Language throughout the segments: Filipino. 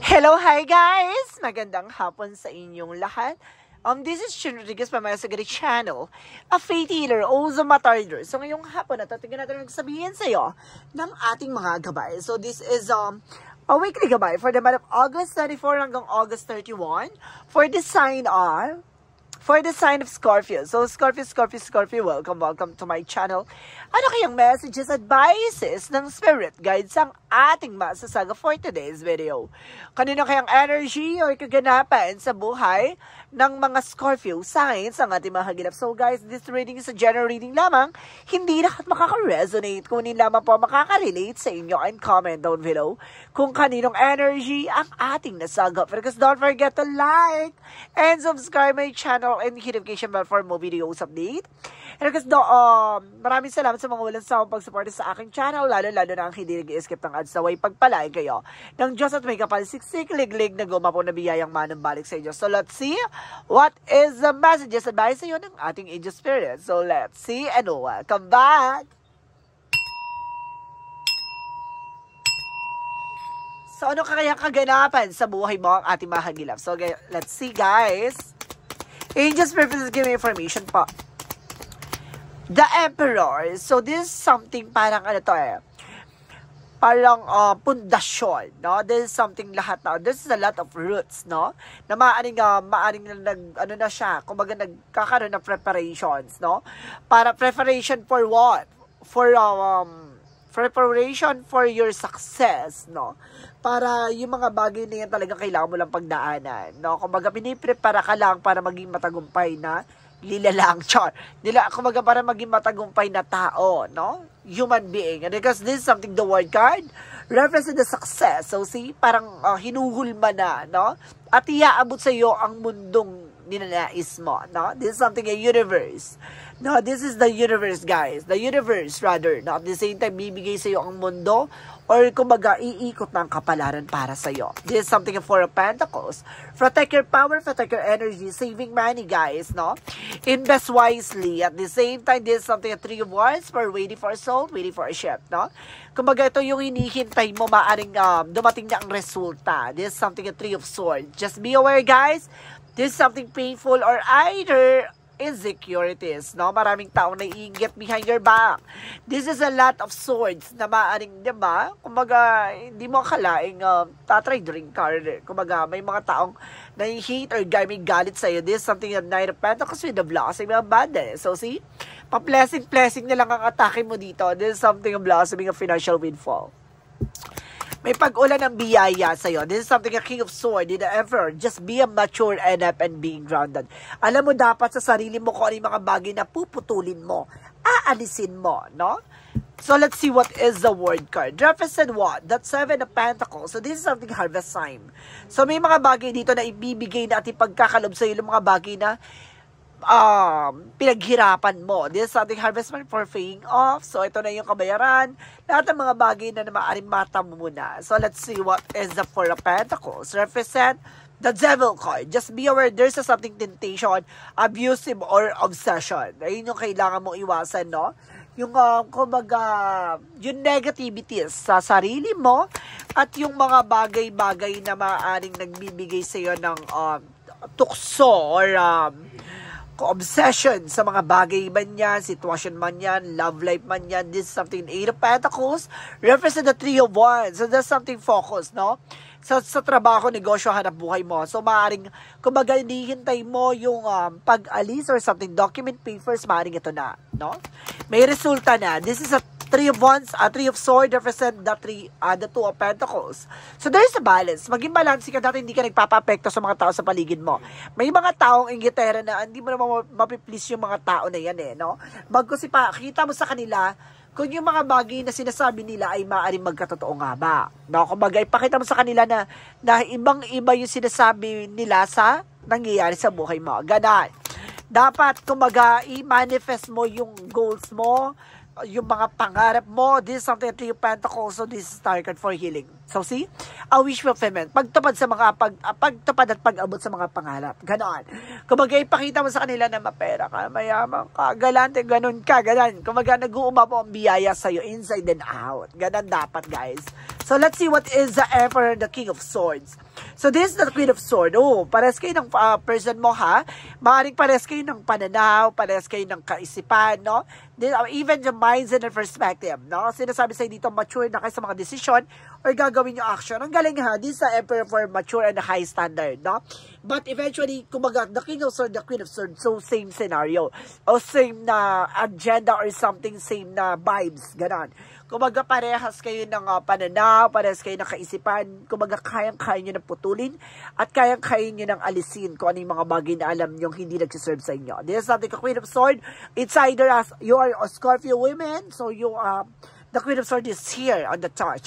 Hello, hi guys! Magandang hapon sa inyong lahat. This is Chin Rodriguez from my Sagari channel, a faith healer, also matarder. So ngayong hapon na tingnan natin magsabihin sa iyo ng ating mga gabay. So this is a weekly gabay for the month of August 34 hanggang August 31 for the sign of Scorpio. So Scorpio, welcome to my channel. Ano kayang messages, advices ng spirit guides ang ating masasaga for today's video? Kanino kayang energy or kaganapan sa buhay ng mga Scorpio signs ang ating mahaginap? So guys, this reading is a general reading lamang. Hindi lahat makaka-resonate. Kunin lamang po makaka-relate sa inyo and comment down below kung kaninong energy ang ating nasagap. Because don't forget to like and subscribe my channel and hit notification bell for more videos update. And because maraming salamat sa mga walang sawang pagsuporta sa aking channel, lalo na ang hindi nag-skip ng ads, naway pagpalain kayo ng Diyos at may kapalisiksik, liglig na gumapo na biyayang manang balik sa inyo. So let's see what is the messages advice sa iyo ng ating angel spirit. So let's see and welcome back! So ano kaya kaganapan sa buhay mo ang ating mahagilap? So let's see guys. Angel spirit give me information po. The Emperor. So this is something parang parang pundasyon, no? This is something lahat na. This is a lot of roots, no? Na maaring na siya, kumbaga nagkakaroon ng preparations, no? Para preparation for what? For preparation for your success, no? Para yung mga bagay na yan talagang kailangan mo lang pagdaanan, no? Kumbaga piniprepara ka lang para maging matagumpay na lilalang char. Kumbaga para maging matagumpay na tao, no? Human being. And because this is something, the word card represents the success. So see, parang hinuhulma na, no? At iaabot sa iyo ang mundong ninanais mo, no? This is something, a universe. No, this is the universe, guys. The universe, rather. No? At the same time, bibigay sa iyo ang mundo or kumbaga, iikot ng kapalaran para sa iyo. This is something of Four of Pentacles. Protect your power, protect your energy, saving money, guys, no? Invest wisely. At the same time, this is something, a Three of Wands for waiting for a soul, waiting for a ship, no? Kumbaga, ito yung hinihintay mo, maaring dumating na ang resulta. This is something, a Three of Swords. Just be aware, guys. This is something painful or either insecurities, no? Maraming taong naiinggit behind your back. This is a lot of swords na maaring, di ba? Kumbaga, hindi mo akalaing tatry drink card. Kumbaga, may mga taong nai-hate or may galit sa'yo. This is something of Knight of Pentacles with the blossoming of abundance. So, see? Pa-blessing na lang ang atake mo dito. This is something of blossoming of financial windfall. May pag-ulan ng biyaya sa'yo. This is something, a King of Swords, the Emperor. Just be a mature enough and being grounded. Alam mo dapat sa sarili mo kung ano yung mga bagay na puputulin mo, aalisin mo, no? So let's see what is the word card. Represent what? That Seven of Pentacles. So this is something harvest time. So may mga bagay dito na ibibigay na at ipagkakalob sa'yo yung mga bagay na pinaghirapan mo. This is something harvestment for paying off. So, ito na yung kabayaran. Lahat ng mga bagay na maaaring mata mo muna. So, let's see what is the Four of Pentacles. Represent the Devil card. Just be aware, there's a something temptation, abusive or obsession. Ayun yung kailangan mong iwasan, no? Yung, kumbaga, yung negativities sa sarili mo at yung mga bagay-bagay na maaaring nagbibigay sa iyo ng tukso or obsession sa mga bagay man yan, sitwasyon man yan, love life man yan. This is something, Eight of Pentacles, represent the Three of Wands. So that's something focus, no? Sa trabaho, negosyo, hanap buhay mo. So maaring, kumbaga, hinihintay mo yung pag-alis or something, document papers, maaring ito na, no? May resulta na. This is a Three of Wands, Three of Swords, represent the Two of Pentacles. So there's a balance. Maging balance ka dati, hindi ka nagpapa-apekto sa mga tao sa paligid mo. May mga taong inggitera na hindi mo naman mapiplease yung mga tao na yan, no? Bagkus kita mo sa kanila kung yung mga bagay na sinasabi nila ay maaaring magkatotoo nga ba. No? Kumbaga, ipakita mo sa kanila na ibang-iba yung sinasabi nila sa nangyayari sa buhay mo. Ganon. Dapat, kumbaga, i-manifest mo yung goals mo, yung mga pangarap mo. This is something, Three of Pentacles, so this is target for healing. So see, a wish fulfillment, pagtupad sa mga pagtupad at pag-abot sa mga pangarap. Ganon. Kumbaga ipakita mo sa kanila na mapera ka, mayaman ka, galante, ganon ka, ganon. Kumbaga nag-uumapo ang biyaya sa iyo inside and out. Ganon dapat, guys. So, let's see what is the Emperor, the King of Swords. So, this is the Queen of Swords. Oh, pares kayo ng person mo, ha? Maaaring pares kayo ng pananaw, pares kayo ng kaisipan, no? Even the minds and the perspective, no? Sinasabi sa'yo dito, mature na kayo sa mga decision or gagawin yung action. Ang galing, ha? This is the Emperor for mature and high standard, no? But eventually, kumaga, the King of Swords, the Queen of Swords, so same scenario. O same na agenda or something, same na vibes, ganon. Kumaga parehas kayo ng pananaw, parehas kayo ng kaisipan, kumaga kayang-kaya nyo ng putulin, at kayang-kaya nyo ng alisin kung ano yung mga bagay na alam nyo hindi nagsiserve sa inyo. This is something, a Queen of Swords, it's either as you are a Scorpio woman, so you the Queen of Swords is here on the chart.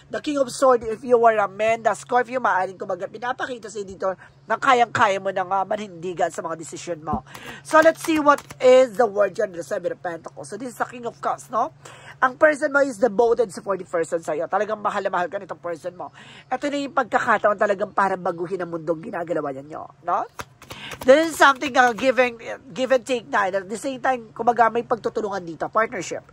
The King of Swords, if you are a man, the Scorpio, maaaring kumaga pinapakita sa dito na kayang-kaya mo ng manindigan sa mga decision mo. So, let's see what is the word dyan, the Seven of Pentacles. So, this is the King of Cups, no? Ang person mo is devoted sa 40 person sa'yo. Talagang mahal na mahal ka nitong person mo. Ito na yung pagkakataon talagang para baguhin ang mundong ginagalawa niyo, no? This is something give and take na. At the same time, kumaga may pagtutulungan dito, partnership.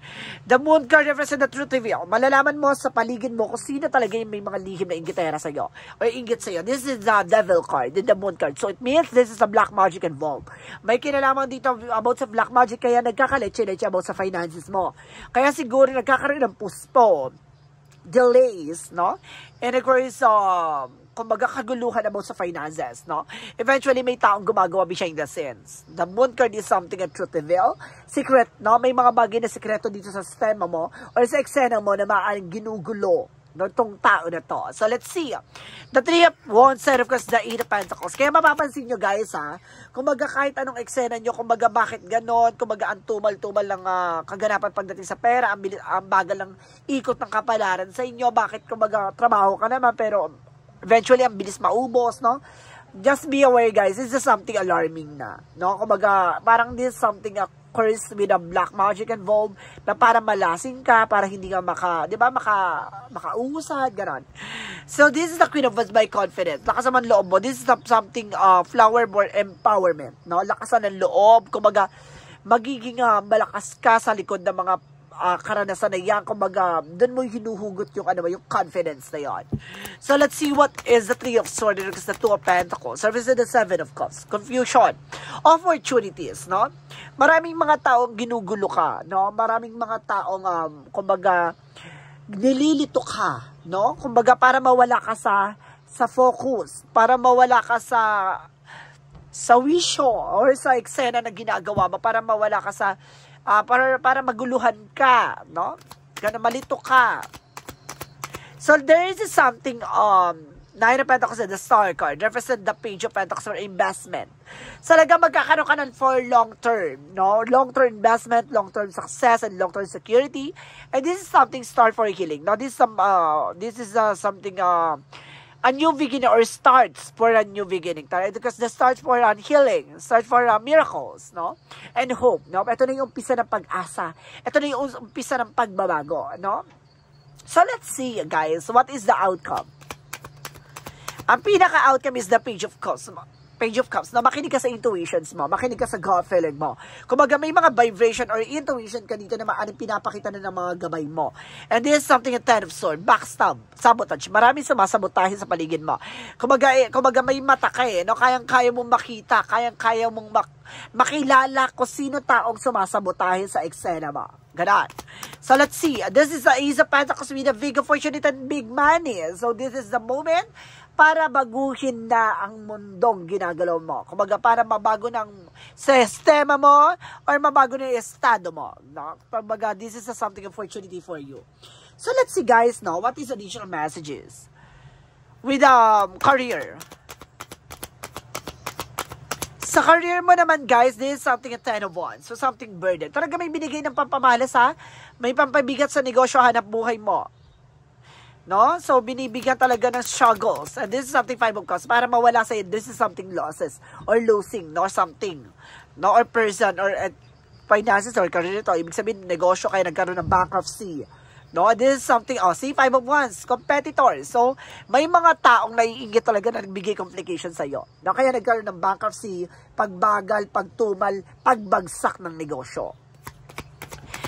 The Moon card represents the truth reveal. Malalaman mo sa paligid mo kung sino talaga yung may mga lihim na inggitera sa'yo. O inggit sa'yo. This is the Devil card, the Moon card. So it means this is a black magic involved. May kinalaman dito about sa black magic, kaya nagkakaleche-leche about sa finances mo. Kaya siguro nagkakaroon ng puspo, delays, no? And of course, kumbaga kaguluhan about sa finances, no? Eventually, may taong gumagawa behind the scenes. The Moon card is something a truth reveal. Secret, no? May mga bagay na sekreto dito sa sistema mo or sa eksena mo na maaaring ginugulo ng tong tao na to. So, let's see. The Three of Wands, Set of Cups, the Eight of Pentacles. Kaya mapapansin nyo, guys, ha? Kumbaga, kahit anong eksena nyo, kumbaga, bakit ganon, kumbaga, ang tumal-tumal lang kaganapan pagdating sa pera, ang bagal lang ikot ng kapalaran sa inyo, bakit, kumbaga, trabaho ka naman, pero eventually, ang bilis maubos, no? Just be aware, guys. This is something alarming na, no? Kumbaga, parang this is something curse with a black magic involved na para malasing ka, para hindi ka makausad, gano'n. So, this is the Queen of Wands by confidence. Lakasan man loob mo. This is something flower born empowerment, no? Lakasan ng loob. Kumbaga, magiging malakas ka sa likod ng mga karanasan na yan, kumbaga, doon mo hinuhugot yung, yung confidence na yan. So, let's see what is the Three of Swords, because the Two of Pentacles, service the Seven of Cups, confusion, opportunities, no? Maraming mga taong ginugulo ka, no? Maraming mga taong, kumbaga, nililito ka, no? Kumbaga, para mawala ka sa focus, para mawala ka sa wisyo, or sa eksena na ginagawa mo, para mawala ka sa para maguluhan ka, no? Gana malito ka. So, there is something, Nine of Pentacles and the Star card, represent the Page of Pentacles for investment. So, talaga magkakaroon ka ng for long term, no? Long-term investment, long-term success, and long-term security. And this is something start for healing. Now, this is something, a new beginning or starts for a new beginning. Because the starts for healing, starts for miracles, no? And hope, no? Ito na yung umpisa ng pag-asa. Ito na yung umpisa ng pagbabago, no? So, let's see, guys, what is the outcome? Ang pinaka-outcome is the Page of Cups. Page of Cups, na makinig ka sa intuitions mo, makinig ka sa gut feeling mo. Kumbaga may mga vibration or intuition ka dito na maaaring pinapakita na ng mga gabay mo. And this is something a Ten of Swords, backstab, sabotage. Maraming sumasabotahin sa paligid mo. Kumbaga may mata ka no? Kayang-kaya mong makita, kayang-kaya mong makilala kung sino taong sumasabotahin sa eksena mo. Ganon. So, let's see. This is the Ace of Pentacles with a big opportunity and big money. So, this is the moment para baguhin na ang mundong ginagalaw mo. Kumbaga, para mabago ng sistema mo or mabago na yung estado mo. No? Kumbaga, this is something opportunity for you. So, let's see, guys, no? What is additional messages? With career. Sa career mo naman, guys, this is something a Ten of Wands. So, something burden. Talaga may binigay ng pampamalas, ha? May pampabigat sa negosyo, hanap buhay mo. No? So, binibigyan talaga ng struggles. And this is something Five of Cups. Para mawala sa'yo, this is something losses or losing, no? Something. No? Or person, or finances, or career ito. Ibig sabihin, negosyo kaya nagkaroon ng bankruptcy. No? This is something, see, Five of Wands, competitors. So, may mga taong naiingit talaga na nagbigay complications sa'yo. No? Kaya nagkaroon ng bankruptcy, pagbagal, pagtumal, pagbagsak ng negosyo.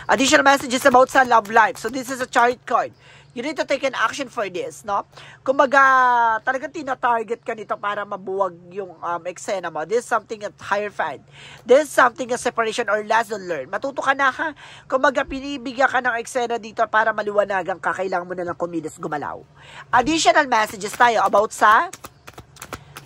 Additional messages about sa love life. So, this is a Chariot card. You need to take an action for this, no? Kumbaga, talagang tina-target ka nito para mabuwag yung eksena mo. This is something at higher fan. This is something a separation or lesson learned. Matuto ka na, ha? Kumbaga, pinibigyan ka ng eksena dito para maliwanagan ka. Kailangan mo na lang kumilos gumalaw. Additional messages tayo about sa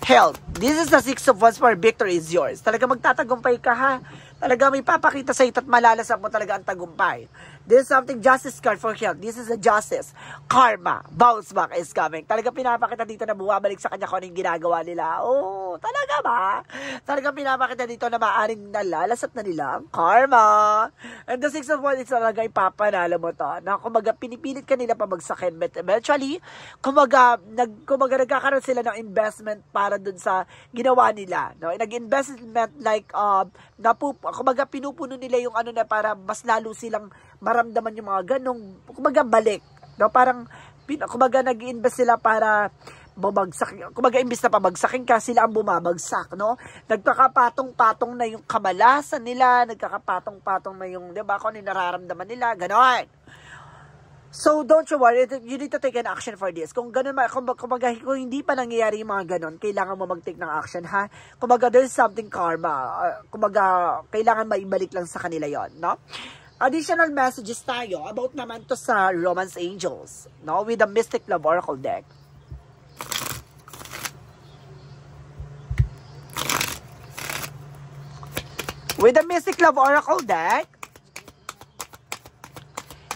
health. This is the 6 of Wands for victory is yours. Talaga magtatagumpay ka, ha? Talaga may papakita sa ito at malalasap mo talaga ang tagumpay. This is something justice card for health. This is a justice. Karma. Bounce back is coming. Talaga pinapakita dito na bumabalik sa kanya kung ano yung ginagawa nila. Oh, talaga ba? Talaga pinapakita dito na maaring nalalasap na nila ang karma. And the 6 of Wands is talaga ipapanalo mo to. Na kumaga pinipilit ka nila pabagsakin. But eventually, kumaga nagkakaroon sila ng investment para dun sa ginawa nila. No? Nag-investment like, kumaga pinupuno nila yung ano na para mas lalo silang maramdaman yung mga ganong, kumaga balik. No? Parang, kumaga nag-invest sila para bumagsak. Kumaga imbis na pabagsakin ka, sila ang bumabagsak. No? Nagkakapatong-patong na yung kamalasan nila, nagkakapatong-patong na yung, di ba, kung ano nararamdaman nila, ganon. So, don't you worry. You need to take an action for this. Kung ganun, kung hindi pa nangyayari yung mga ganun, kailangan mo mag-take ng action, ha? Kumbaga, there's something karma. Kumbaga, kailangan maibalik lang sa kanila yon, no? Additional messages tayo about naman to sa Romance Angels, no? With the Mystic Love Oracle deck. With the Mystic Love Oracle deck,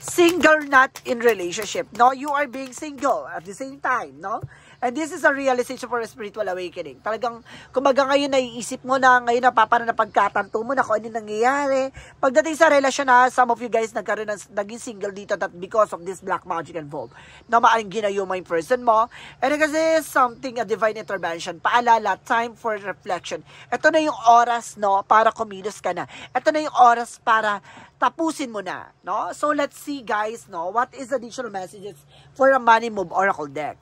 single, not in relationship. No, you are being single at the same time, no? And this is a realization for a spiritual awakening. Talagang, kumaga ngayon naiisip mo na, ngayon napapara na pagkatanto mo na kung ano nangyayari. Pagdating sa relasyon na, some of you guys naging single dito that because of this black magic involved. Na maaring ginayo mo yung person mo. And kasi something, a divine intervention. Paalala, time for reflection. Ito na yung oras, no, para kumilos ka na. Ito na yung oras para tapusin mo na, no? So, let's see, guys, no, what is additional messages for a Money Move Oracle deck.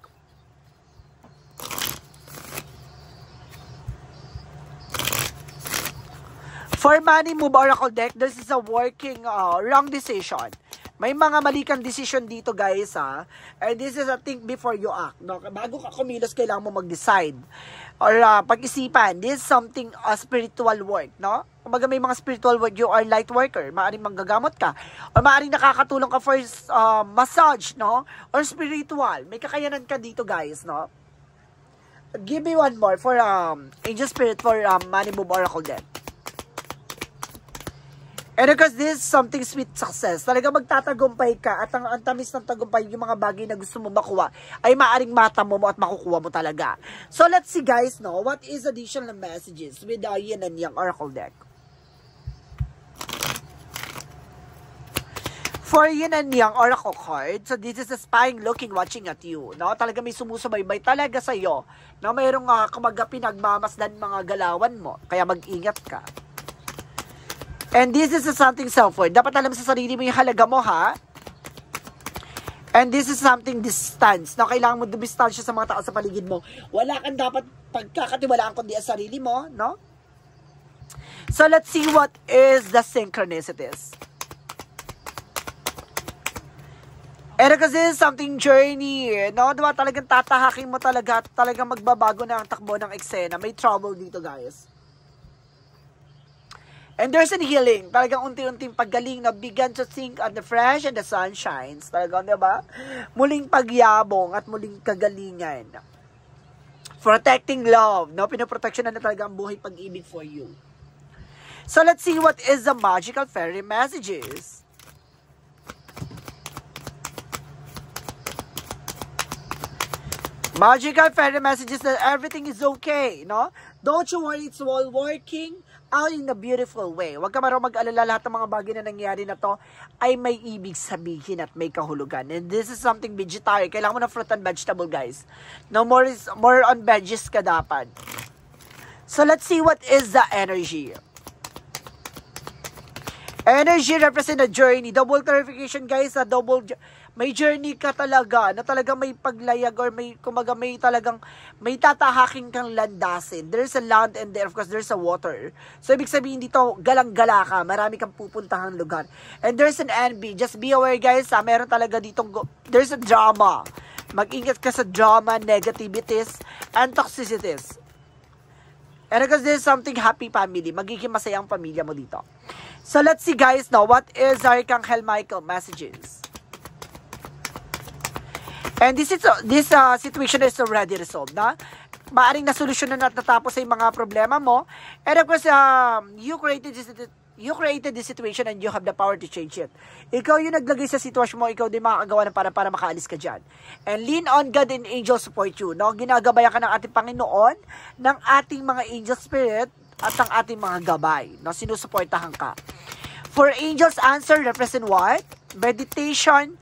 For Money Move Oracle deck, this is a working wrong decision. May mga mali kang decision dito, guys, ha? And this is a think before you act, no? Bago ka kumilos, kailangan mo mag-decide. Or pag-isipan, this is something spiritual work, no? Kumbaga may mga spiritual work, you are light worker, maaaring manggagamot ka, or maaaring nakakatulong ka for massage, no? Or spiritual, may kakayanan ka dito, guys, no? Give me one more for Angel Spirit for Money Move Oracle deck. And because this is something sweet success, talaga magtatagumpay ka at ang tamis ng tagumpay, yung mga bagay na gusto mo makuha, ay maaring matamo mo at makukuha mo talaga. So let's see, guys, no, what is additional messages with the Yin and Yang Oracle deck. For Yin and Yang Oracle card, so this is a spying, looking, watching at you, no? Talaga may sumusubaybay talaga sa iyo, no? Mayroong kumaga pinagmamasdan mga galawan mo, kaya mag-ingat ka. And this is something self-worth. Dapat alam sa sarili mo yung halaga mo, ha? And this is something distance. Na kailangan mo dumistansya sa mga tao sa paligid mo. Wala kang dapat pagkakatiwalaan kundi ang sarili mo, no? So, let's see what is the synchronicities. And kasi this is something journey, no? Diba talagang tatahakin mo talaga at talagang magbabago na ang takbo ng eksena. May trouble dito, guys. And there's an healing. Talagang unti-unting paggaling na began to think on the fresh and the sun shines. Talagang, diba? Muling pagyabong at muling kagalingan. Protecting love. No? Pinoproteksyonan na talaga ang buhay pag-ibig for you. So, let's see what is the magical fairy messages. Magical fairy messages that everything is okay, no? Don't you worry, it's all working out in a beautiful way. Huwag ka marunong mag-alala, lahat ng mga bagay na nangyari na to ay may ibig sabihin at may kahulugan. And this is something vegetarian. Kailangan mo ng fruit and vegetable, guys. No more on veggies ka dapat. So let's see what is the energy. Energy represent a journey. Double clarification, guys. May journey ka talaga, na talagang may paglayag or may, kumaga may talagang, may tatahaking kang landasin. There's a land and there, of course, there's a water. So, ibig sabihin dito, galang-gala ka, marami kang pupuntahang lugar. And there's an envy. Just be aware, guys, meron talaga ditong, there's a drama. Mag-ingat ka sa drama, negativities, and toxicities. And because this is something happy family, magiging masayang pamilya mo dito. So, let's see, guys, now, what is Archangel Michael messages? And this situation is already resolved, na? Maaring nasolusyonan at natapos sa mga problema mo. And of course, you created this situation and you have the power to change it. Ikaw yung naglagay sa sitwasyon mo, ikaw din makakagawa ng para makaalis ka dyan. And lean on God and angels support you. No? Ginagabayan ka ng ating Panginoon, ng ating mga angel spirit, at ng ating mga gabay. No? Sinusuportahan ka. For angels answer, represent what? Meditation,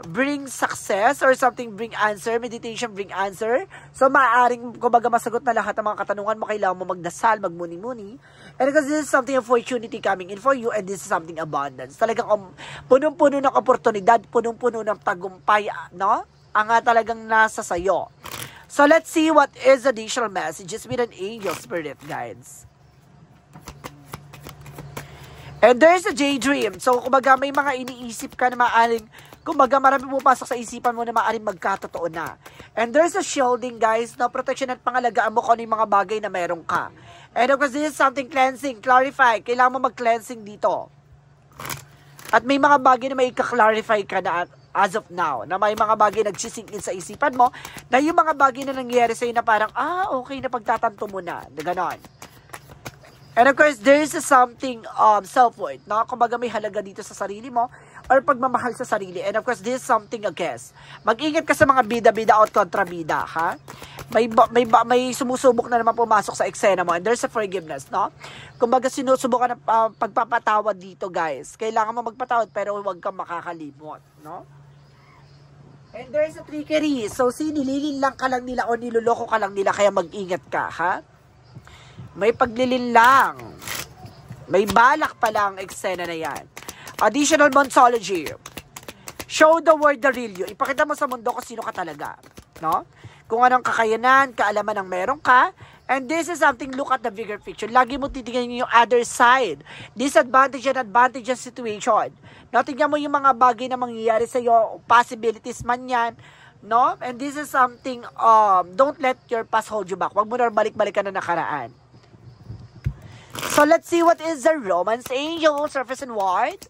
bring success or something, bring answer. Meditation, bring answer. So, maaaring, kumbaga, masagot na lahat ng mga katanungan mo, kailangan mo magdasal, magmuni-muni. And because this is something opportunity coming in for you, and this is something abundance. Talagang punong-puno ng oportunidad, punong-puno ng tagumpay, no? Ang talagang nasa sayo. So, let's see what is additional messages with an angel spirit guides. And there's a daydream. So, kumbaga, may mga iniisip ka na maaaring, kumbaga, marami pupasok sa isipan mo na maaaring magkatotoo na. And there's a shielding, guys, na protection at pangalagaan mo kung ano yung mga bagay na meron ka. And of course, this is something cleansing, clarify. Kailangan mo mag-cleansing dito. At may mga bagay na may ika-clarify ka na as of now, na may mga bagay nagsisingin sa isipan mo, na yung mga bagay na nangyayari sa'yo na parang, okay na pagtatanto mo na ganon. And of course, there is something self-worth, no? Kumbaga may halaga dito sa sarili mo, or pagmamahal sa sarili. And of course, this is something a guess. Mag-ingat ka sa mga bida-bida at kontrabida, ha? May sumusubok na naman pumasok sa eksena mo, and there's a forgiveness, no? Kumbaga sinusubukan ng pagpapatawad dito, guys. Kailangan mo magpatawad, pero huwag kang makakalimot, no? And there's a trickery. So, nililin lang ka lang nila o niloloko ka lang nila, kaya mag-ingat ka, ha? May paglilinlang. May balak pala ang eksena na yan. Additional Monsology. Show the world the real you. Ipakita mo sa mundo kung sino ka talaga. No? Kung anong kakayanan, kaalaman ang meron ka. And this is something, look at the bigger picture. Lagi mo titingnan yung other side. Disadvantage and advantage situation. No? Tingnan mo yung mga bagay na mangyayari sa iyo, possibilities man yan. No? And this is something, don't let your past hold you back. Huwag mo na balik-balik ka na nakaraan. So, let's see what is the romance angel, surface and wide.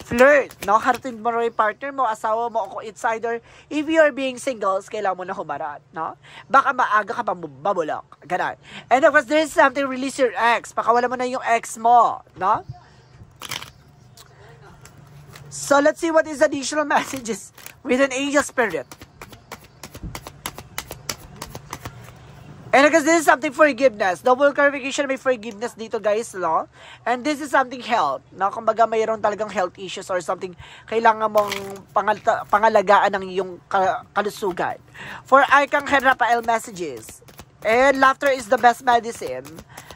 Flirt, no? Haratin mo rin partner mo, asawa mo, o insider. If you are being singles, kailangan mo na humarat, no? Baka maaga ka pang babulok. Ganun. And of course, there is something, release your ex. Pakawala mo na yung ex mo, no? So, let's see what is additional messages with an angel spirit. And because this is something forgiveness. Double clarification, may forgiveness dito, guys, no? And this is something health. No? Kumbaga, mayroon talagang health issues or something kailangan mong pangalagaan ng iyong kalusugan. For Archangel Raphael messages. And laughter is the best medicine.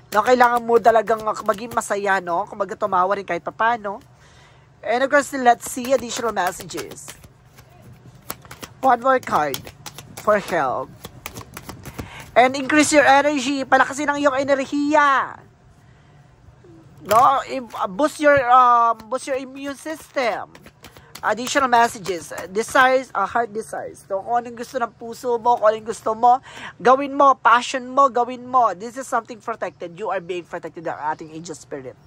No? Kailangan mo talagang maging masaya, no? Kumbaga, tumawa rin kahit papano. And of course, let's see additional messages. One more card for health. And increase your energy. Palakasin ang iyong enerhiya. No? Boost your immune system. Additional messages. Desires, heart desires. So, kung anong gusto ng puso mo, kung anong gusto mo, gawin mo. Passion mo, gawin mo. This is something protected. You are being protected ng ating angel spirit.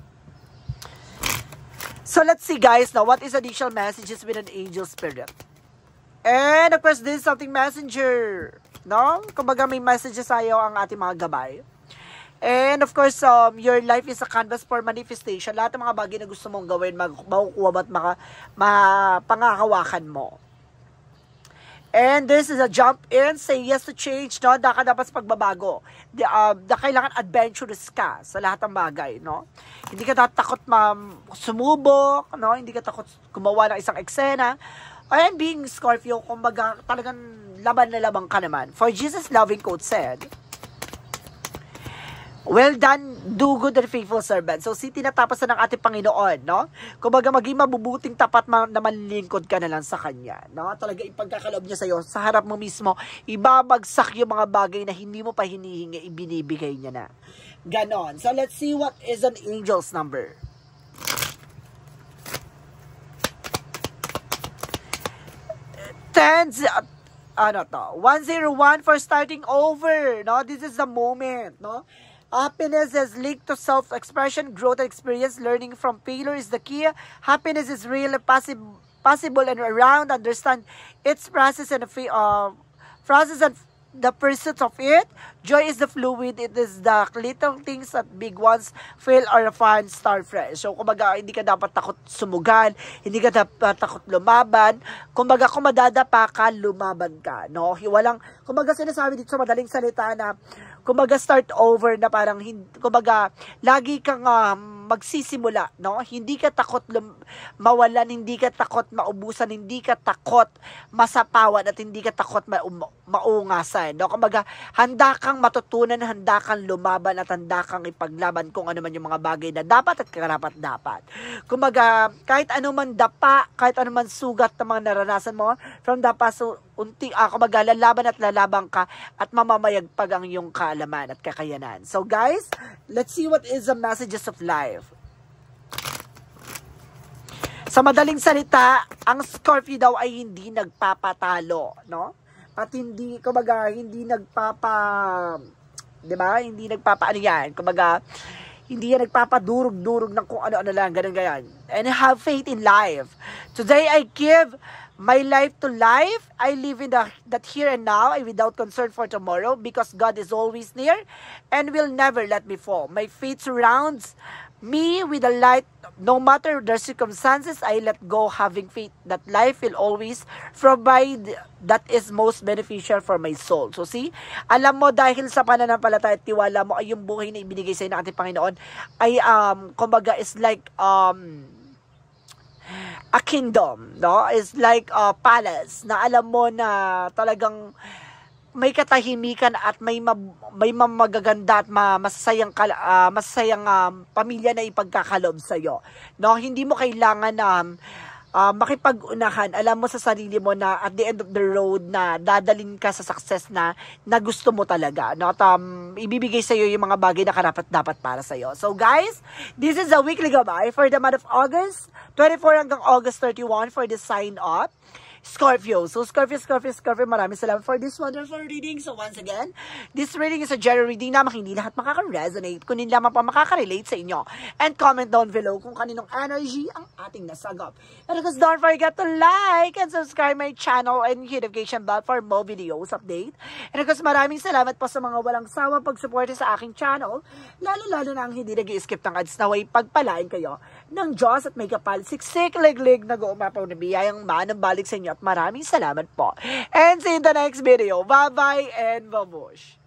So, let's see, guys. Now, what is additional messages with an angel spirit? And, of course, this is something messenger. No? Kumbaga may messages sa'yo ang ating mga gabay. And of course, your life is a canvas for manifestation. Lahat ng mga bagay na gusto mong gawin, makukuha mo at pangakawakan mo. And this is a jump in, say yes to change, no? Dapat sa pagbabago. Kailangan adventurous ka sa lahat ng bagay, no? Hindi ka takot sumubok, no? Hindi ka takot gumawa ng isang eksena. And being Scorpio, kumbaga talagang laban na labang ka naman. For Jesus' loving quote said, Well done, do good and faithful servant. So, tinatapos na ng ating Panginoon, no? Kumbaga, maging mabubuting tapat na manlingkod ka na lang sa Kanya, no? Talaga ipagkakaloob niya sa'yo, sa harap mo mismo, ibabagsak yung mga bagay na hindi mo pa hinihingi, ibinibigay niya na. Ganon. So, let's see what is an angel's number. Tens, 101 for starting over, no? This is the moment, no? Happiness is linked to self-expression, growth, and experience. Learning from failure is the key. Happiness is real, possible, and around. Understand its process and the pursuit of it. Joy is the fluid. It is the little things that big ones feel or fun start fresh. So, kumbaga, hindi ka dapat takot sumugal. Hindi ka dapat takot lumaban. Kumbaga, kung madadapa ka, lumaban ka. No? Walang, kumbaga, sinasabi dito sa madaling salita na, kumbaga, start over na parang, kumbaga, lagi kang magsisimula, no? Hindi ka takot mawalan, hindi ka takot maubusan, hindi ka takot masapawan, at hindi ka takot maungasan, no? Kumbaga, handa kang matutunan, handa kang lumaban, at handa kang ipaglaban kung ano man yung mga bagay na dapat at karapat-dapat. Kumbaga, kahit ano man dapa, kahit ano man sugat na mga naranasan mo, from dapa, so, kumbaga, lalaban at lalabang ka, at mamamayagpag ang iyong kaalaman at kakayanan. So, guys, let's see what is the messages of life. Sa madaling salita, ang Scorpio daw ay hindi nagpapatalo, no? At hindi, kumbaga, hindi diba? Hindi ano yan, kumbaga, hindi yan nagpapadurog-durog ng kung ano-ano lang, ganun. And have faith in life. Today, I give my life to life. I live in that here and now, without concern for tomorrow, because God is always near and will never let me fall. My faith surrounds me with a light. No matter the circumstances, I let go, having faith that life will always provide that is most beneficial for my soul. So see, alam mo, dahil sa pananampalataya at tiwala mo, ay yung buhay na ibinigay sa iyo ng ating Panginoon ay kumbaga is like a kingdom, no? It's like a palace na alam mo na talagang may katahimikan at may magaganda at masasayang pamilya na ipagkakalob sa iyo. No, hindi mo kailangan na makipag-unahan. Alam mo sa sarili mo na at the end of the road na dadalin ka sa success na gusto mo talaga. No, at ibibigay sa iyo yung mga bagay na karapat-dapat para sa iyo. So guys, this is a weekly gabay for the month of August 24 hanggang August 31 for the sign up Scorpio. So, Scorpio, maraming salamat for this wonderful reading. So, once again, this reading is a general reading na hindi lahat makaka-resonate, kunin lamang pa makaka-relate sa inyo. And comment down below kung kaninong energy ang ating nasagap. And of course, don't forget to like and subscribe my channel and hit notification bell for more videos update. And of course, maraming salamat po sa mga walang sawang pag-suporte sa aking channel, lalo-lalo na ang hindi nag-i-skip ng ads na way pagpalain kayo ng Diyos at may kapal, siksik, liglig, nag-uumapaw na biyayang manang balik sa inyo. At maraming salamat po. And see you in the next video. Bye-bye and babush!